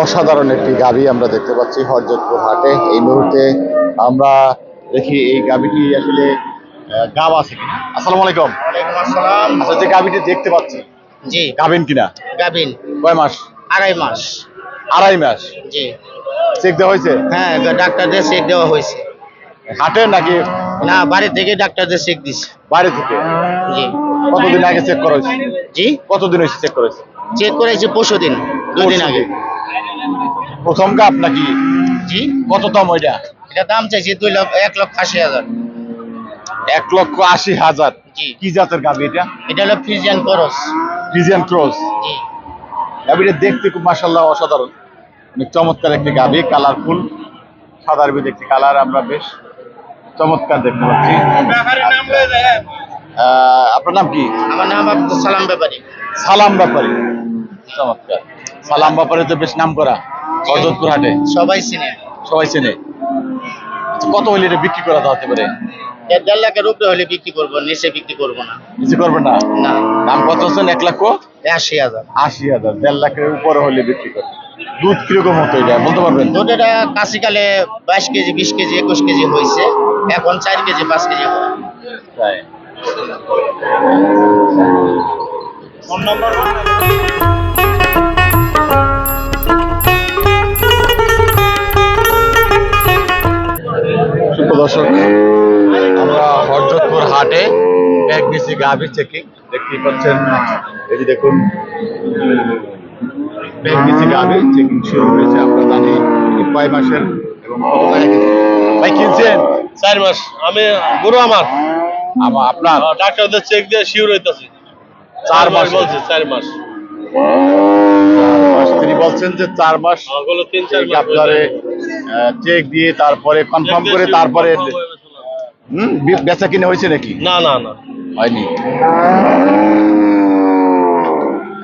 অসাধারণ একটি গাভী আমরা দেখতে পাচ্ছি হরজতপুর হাটে। এই মুহূর্তে আমরা দেখি এই গাভীটি আসলে গাব আছে কিনা। আসসালামু আলাইকুম। আসসালাম। আচ্ছা, যে গাভীটি দেখতে পাচ্ছি জি গাভিন কিনা? গাবিন। কয় মাস? 2.5 মাস। 2.5 মাস। জি চেক দেওয়া হয়েছে? হ্যাঁ, ডাক্তারদের চেক দেওয়া হয়েছে। হাটে নাকি না, বাড়ি থেকে ডাক্তারদের চেক দিছে। বাইরে থেকে? জি কতদিন আগে চেক করা হয়েছে? জি কতদিন হয়েছে চেক করেছে? চেক করেছি পরশুদিন, 2 দিন আগে। প্রথম গাব নাকি? জি কত দাম ওইটা? এটা দাম চাইছি 1,80,000। 1,80,000। জি। কি জাতের গাভী এটা? এটা হলো ফ্রিজিয়ান করস। Friesian cross. জি গাভীটা দেখতে খুব মাশাআল্লাহ অসাধারণ, অনেক চমৎকার একটি গাভী, কালারফুল, সাদার ভিতরে একটি কালার আমরা বেশ চমৎকার দেখতে পাচ্ছি। আপনার নাম কি? আমার নাম আব্দুল সালাম ব্যাপারী। সালাম ব্যাপারী। চমৎকার। সালাম ব্যাপারী তো বেশ নাম করা হরজতপুর হাটে, সবাই চিনে। সবাই চেনে। আচ্ছা, কত হলে এটা বিক্রি করা হতে পারে? 1.5 লাখের উপরে হলে বিক্রি করবো, নিচে বিক্রি করবো না। কিছু করবেন না? না। দাম কত হচ্ছেন? 1,80,000। 80,000। 1.5 লাখের উপরে হলে বিক্রি করবেন। দুধ কিরকম হতো এটা বলতে পারবেন? দুধ এটা কাশিকালে 22 কেজি, 20 কেজি, 21 কেজি হয়েছে। এখন 4 কেজি, 5 কেজি হয়। তাই। ফোন নম্বর দর্শক, আমরা হরজতপুর হাটে প্রেগনেন্সি গাভী চেকিং দেখতেই পাচ্ছেন। এই যে দেখুন, প্রেগনেন্সি গাভী চেকিং শুরু হয়েছে। আমরা জানি কয় মাসের এবং কত টাকা কেজি। ভাই কিনছেন? 4 মাস। আমি গরু আমার আপনার ডাক্তারদের চেক দিয়ে শিওর হইতাছি। 4 মাস বলছে 4 মাস। তিনি বলছেন যে 4 মাস ওগুলো 3-4 মাস আপনারে চেক দিয়ে তারপরে কনফার্ম করে তারপরে বেচা কিনে হয়েছে নাকি? না না না, হয়নি,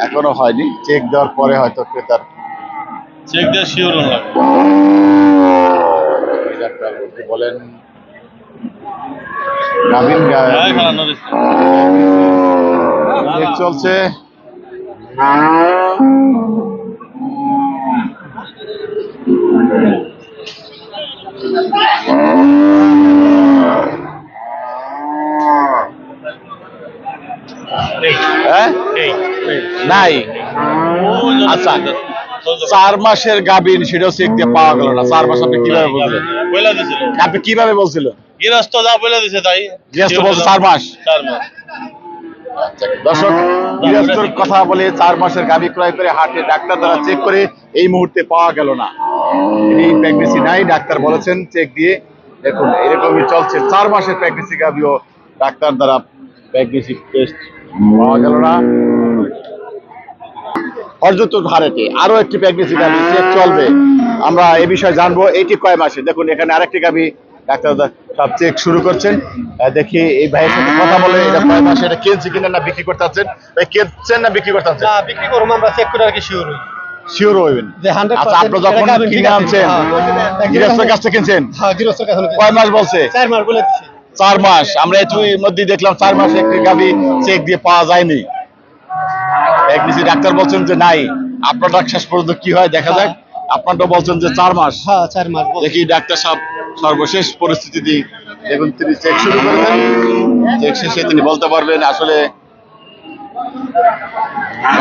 এখনো হয়নি। চেক দেওয়ার পরে হয়তো ক্রেতার চেক দিয়ে শিওর লাগে। ডাক্তার বলেন গাভিন চেক চলছে। নাই। আচ্ছা, 4 মাসের গাভিন সেটাও চেক দিয়ে পাওয়া গেল না। 4 মাস আপনি কিভাবে বললেন? বলে দিছিল আপনি কিভাবে বলছিল? গৃহস্থ যা বলে দিছে তাই। গৃহস্থ বলছে 4 মাস। 4 মাস। দর্শক, গৃহস্থর কথা বলে 4 মাসের গাভী ক্রয় করে হাটে ডাক্তার দ্বারা চেক করে এই মুহূর্তে পাওয়া গেল না। এই প্রেগনেন্সি নাই, ডাক্তার বলেছেন চেক দিয়ে। দেখুন, এরকমই চলছে। 4 মাসের প্রেগনেন্সি গাভীও ডাক্তার দ্বারা প্রেগনেন্সি টেস্ট পাওয়া গেল না। হরজতপুর হাটে আরো একটি প্রেগনেন্সি গাভী চেক চলবে, আমরা এই বিষয়ে জানবো। এটি কয় মাসে? দেখুন, এখানে আরেকটি গাভী ডাক্তার সব চেক শুরু করছেন। দেখি এই ভাইয়ের সাথে কথা বলে, এটা কয় মাসে, এটা কিনছে কিনা না বিক্রি করতে চাচ্ছেন? ভাই কিনছেন না বিক্রি করতে চাচ্ছেন? না, বিক্রি করব, আমরা চেক করে আর কি শিওর হই। শিওর হইবেন যে 100% আচ্ছা, আপনি যখন কিনে আনছেন গৃহস্থের কাছ থেকে কিনছেন? হ্যাঁ, গৃহস্থের কাছে। কয় মাস বলছে? 4 মাস বলে দিছে। 4 মাস। আমরা একটু মধ্যে দেখলাম 4 মাসে একটি গাভী চেক দিয়ে পাওয়া যায়নি। প্রেগনেন্সি ডাক্তার বলছেন যে নাই। আপনারটা শেষ পর্যন্ত কি হয় দেখা যাক। আপনারটা বলছেন যে 4 মাস। হ্যাঁ, 4 মাস। দেখি ডাক্তার সাহেব সর্বশেষ পরিস্থিতি দিয়ে দেখুন, তিনি চেক শুরু করেছেন। চেক শেষে তিনি বলতে পারবেন আসলে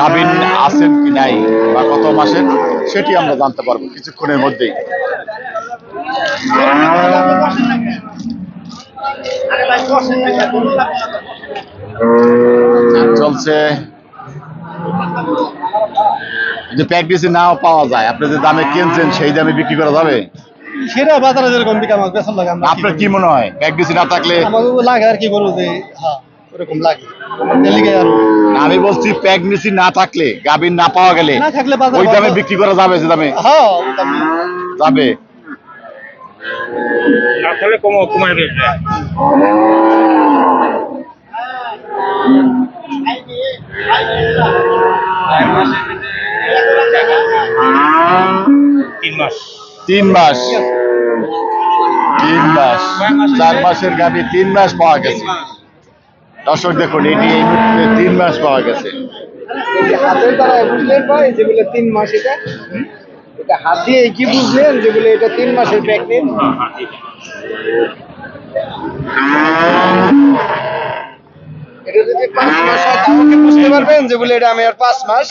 গাভীন আছেন কি নাই বা কত মাসের, সেটি আমরা জানতে পারবো কিছুক্ষণের মধ্যেই। চলছে যে প্রেগনেন্সি নাও পাওয়া যায়, আপনি যে দামে কিনছেন সেই দামে বিক্রি করা যাবে? সেটা বাজারে যেরকম বিকা মাছ বেচন লাগে। আপনার কি মনে হয় প্রেগনেন্সি না থাকলে? আমার লাগে আর কি করবো যে হ্যাঁ ওরকম লাগে। এদিকে আর আমি বলছি প্রেগনেন্সি না থাকলে, গাভীর না পাওয়া গেলে না থাকলে ওই দামে বিক্রি করা যাবে? যে দামে হ্যাঁ যাবে। আসলে কমাই দিবে। 3 মাস। 3 মাস। 3 মাস। 4 মাসের গাভী 3 মাস পাওয়া গেছে। দর্শক দেখুন, এটি এই মুহূর্তে 3 মাস পাওয়া গেছে। হাতের দ্বারা বুঝলেন ভাই, যেগুলো 3 মাস, এটা হাত দিয়ে কি বুঝলেন যে বলে এটা 3 মাসের প্রেগনেন্ট? এটা যদি 5 মাস হয় তাহলে কি বুঝতে পারবেন যে বলে এটা আমি আর 5 মাস?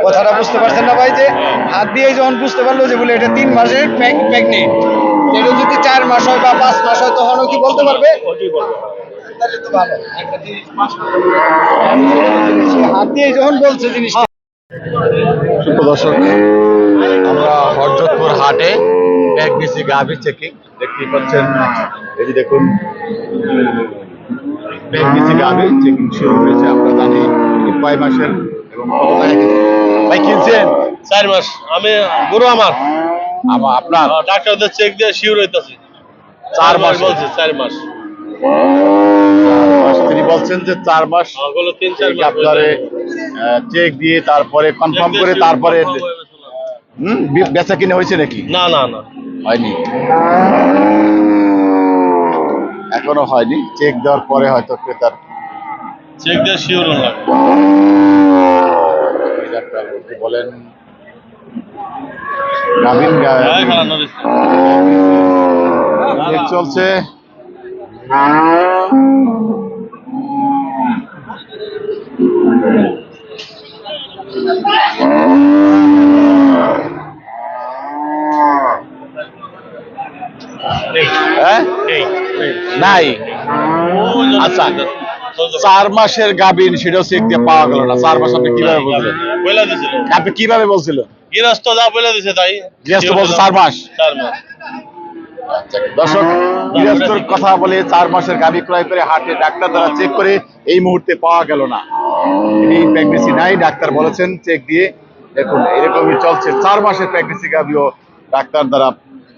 কথাটা বুঝতে পারছেন না ভাই? যে হাত দিয়ে যখন বুঝতে পারলো যে বলে এটা 3 মাসের প্রেগনেন্ট, এটা যদি 4 মাস হয় বা 5 মাস হয় তখনও কি বলতে পারবে? তাহলে তো ভালো। একটা জিনিস হাত দিয়ে যখন বলছে জিনিসটা। সুপ্রদর্শক, আমরা হরজতপুর হাটে প্রেগনেন্সি গাভী চেকিং দেখতে পাচ্ছেন। এই যে দেখুন, প্রেগনেন্সি গাভী চেকিং শুরু হয়েছে। আমরা জানি এটি কয় মাসের এবং কত টাকা কেজি। ভাই কিনছেন? 4 মাস। আমি গরু আমার আপনার ডাক্তারদের চেক দিয়ে শিওর হইতাছি 4 মাস বলছে 4 মাস। তিনি বলছেন যে 4 মাস ওগুলো 3-4 মাস আপনারে চেক দিয়ে তারপরে কনফার্ম করে তারপরে বেচা কিনে হয়েছে নাকি? না না না হয়নি, এখনো হয়নি। চেক দেওয়ার পরে হয়তো ক্রেতার চেক দিয়ে শিওর লাগে। ডাক্তার বলেন গাভীর হ্যাঁ খারাপ হইছে। চেক চলছে। হ্যাঁ? নাই। আচ্ছা, 4 মাসের গাভীর সেটাও চেক দিয়ে পাওয়া গেল না। 4 মাস আপনি কিভাবে বলছিলেন? বইলা দিছিল আপনি কিভাবে বলছিলেন? গৃহস্থ যা বইলা দিছে তাই। গৃহস্থ বলছে 4 মাস। 4 মাস। দর্শক, গৃহস্থর কথা বলে 4 মাসের গাভী ক্রয় করে হাটে ডাক্তার দ্বারা চেক করে এই মুহূর্তে পাওয়া গেল না। এটি প্রেগনেন্সি নাই, ডাক্তার বলেছেন চেক দিয়ে। দেখুন, এরকমই চলছে। 4 মাসের প্রেগনেন্সি গাভীও ডাক্তার দ্বারা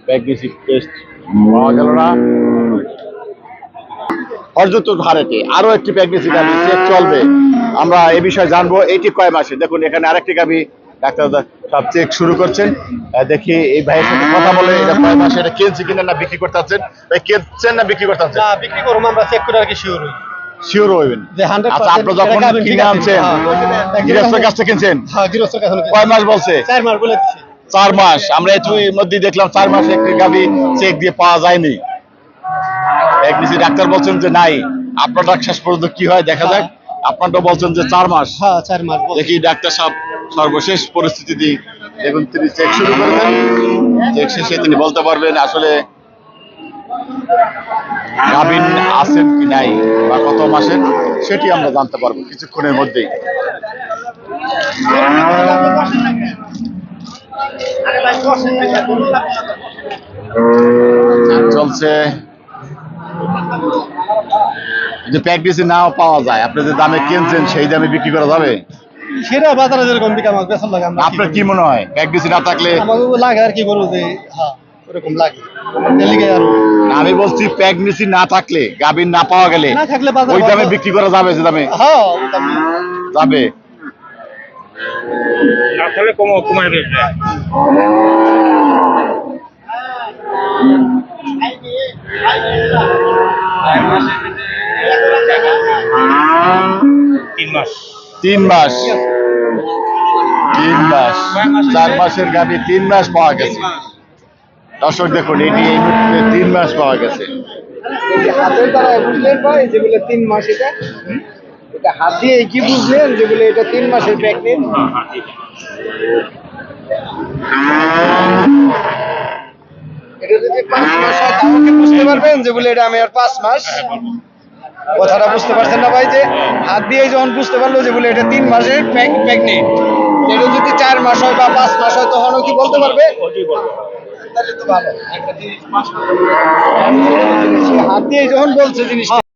প্রেগনেন্সি টেস্ট পাওয়া গেল না। হরজতপুর হাটে আরো একটি প্রেগনেন্সি গাভী চেক চলবে, আমরা এই বিষয়ে জানবো। এটি কয় মাসে? দেখুন, এখানে আরেকটি গাভী ডাক্তার সব চেক শুরু করছেন। দেখি এই ভাইয়ের সাথে কথা বলে, এটা কয় মাসে, এটা কিনছে কিনা না বিক্রি করতে আছেন? ভাই কিনছেন না বিক্রি করতে আছেন? না, বিক্রি করব, আমরা চেক করে আর কি শিওর হই শিওর হইবেন যে 100% আচ্ছা, আপনি যখন এটা গাভীর ঠিক কিনে আছে। আনছেন হ্যাঁ, গৃহস্থের কাছ থেকে কিনছেন? হ্যাঁ, গৃহস্থর কাছে কয় মাস বলছে? 4 মাস বলে দিছি। 4 মাস। আমরা একটু মধ্যে দেখলাম 4 মাসে একটি গাভী চেক দিয়ে পাওয়া যায়নি। প্রেগনেন্সি ডাক্তার বলছেন যে নাই। আপনারটা শেষ পর্যন্ত কি হয় দেখা যাক। আপনারটা বলছেন যে 4 মাস। হ্যাঁ, 4 মাস বলে। দেখি ডাক্তার সাহেব সর্বশেষ পরিস্থিতি দেখুন, তিনি চেক শুরু করেছেন। চেক শেষে তিনি বলতে পারবেন আসলে গাভীন আছেন কি নাই বা কত মাসের, সেটি আমরা জানতে পারবো কিছুক্ষণের মধ্যেই। চলছে। যদি প্রেগনেন্সি নাও পাওয়া যায়, আপনি যে দামে কিনছেন সেই দামে বিক্রি করা যাবে? সেটা বাজারে যেরকম বিকা মাছ বেচন লাগে আমরা। আপনার কি মনে হয় প্রেগনেন্সি না থাকলে? আমাকে লাগে আর কি করবো যে হ্যাঁ ওরকম লাগে। এদিকে আর আমি বলছি প্রেগনেন্সি না থাকলে, গাভীর না পাওয়া গেলে না থাকলে বাজারে ওই দামে বিক্রি করা যাবে? যে দামে হ্যাঁ ওই দামে। যাবে। আসলে কমাই দিয়েছে। 3 মাস। 3 মাস। 3 মাস। 4 মাসের গাভী 3 মাস পাওয়া গেছে। দর্শক দেখুন, এটি এই মুহূর্তে 3 মাস পাওয়া গেছে। এই যে হাতের দ্বারা বুঝলেন ভাই যে বলে 3 মাস, এটা এটা হাত দিয়ে কি বুঝলেন যে বলে এটা 3 মাসের প্রেগনেন্ট? এটা যদি 5 মাস হয় তাহলে কি বুঝতে পারবেন যে বলে এটা আমি আর 5 মাস? কথাটা বুঝতে পারছেন না ভাই? যে হাত দিয়ে যখন বুঝতে পারলো যে বলে এটা 3 মাসের প্রেগনেন্ট, এটা যদি 4 মাস হয় বা 5 মাস হয় তখনও কি বলতে পারবে? তাহলে তো ভালো। একটা জিনিস হাত দিয়ে যখন বলছে জিনিসটা